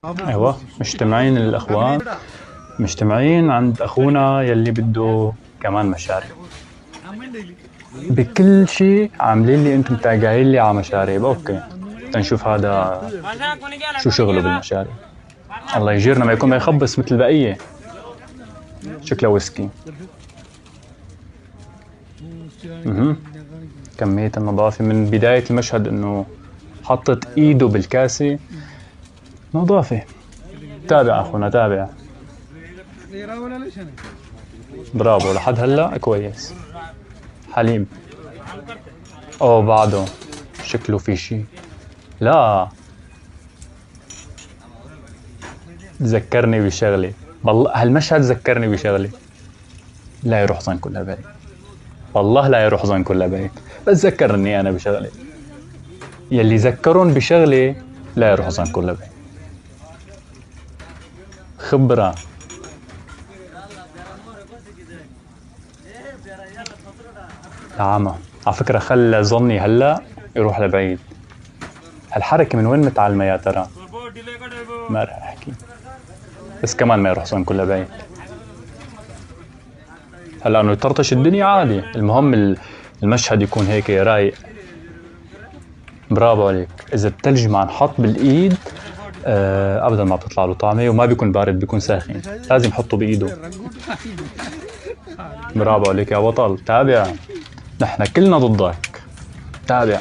ايوه، مجتمعين الاخوان، مجتمعين عند اخونا يلي بده كمان مشاري. بكل شيء عاملين لي انتم تاقعين لي على مشاري. اوكي، تنشوف هذا شو شغله بالمشاري. الله يجيرنا ما يكون ما يخبص مثل البقيه. شكله ويسكي. كمية النظافة من بداية المشهد انه حطت ايده بالكاسة. نظافة. تابع اخونا تابع. برافو لحد هلا كويس. حليم. اوه بعده شكله في شي. لا ذكرني بشغلة، والله هالمشهد ذكرني بشغلة. لا يروح ظنكم لبعيد، والله لا يروح ظنكم لبعيد، بس ذكرني انا بشغلة. يلي ذكرون بشغلة لا يروح ظنكم لبعيد. خبرة. نعم على فكرة خلى ظني هلا يروح لبعيد. هالحركة من وين متعلمة يا ترى؟ ما رح احكي، بس كمان ما يروح ظنكم لبعيد. هلا انه يطرطش الدنيا عادي، المهم المشهد يكون هيك رايق. برافو عليك. اذا الثلج ما انحط بالايد ابدا ما بتطلع له طعمه، وما بيكون بارد بيكون ساخن، لازم يحطه بايده. برافو عليك يا بطل. تابع، نحن كلنا ضدك. تابع.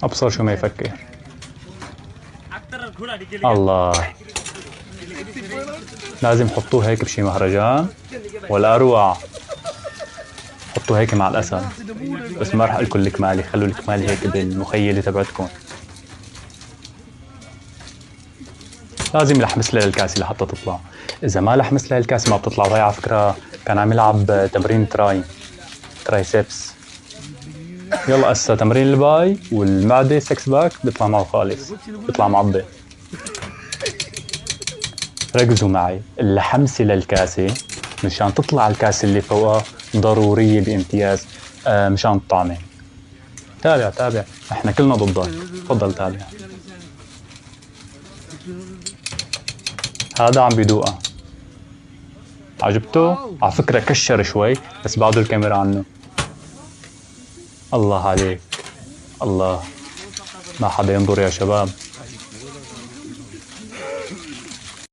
ابصر شو ما يفكر. الله، لازم حطوه هيك بشي مهرجان ولا اروع. حطوه هيك مع الاسد، بس ما رح اقول لكم الكمالي، خلوا الكمالي هيك بالمخيله تبعتكم. لازم لحمس لها الكاسه لحتى تطلع. اذا ما لحمس لها الكاسه ما بتطلع. وهي على فكره كان عم يلعب تمرين ترايسبس. يلا هسه تمرين الباي والمعده 6 باك بيطلع معه خالص، بيطلع معضل. ركزوا معي، اللحمسه للكاسه مشان تطلع الكاسه اللي فوقها ضروريه بامتياز، مشان الطعمه. تابع تابع، احنا كلنا ضدك. تفضل تابع. هذا عم بيدوقها. عجبته؟ على فكرة كشر شوي بس بعده الكاميرا عنه. الله عليك. الله، ما حدا ينظر يا شباب.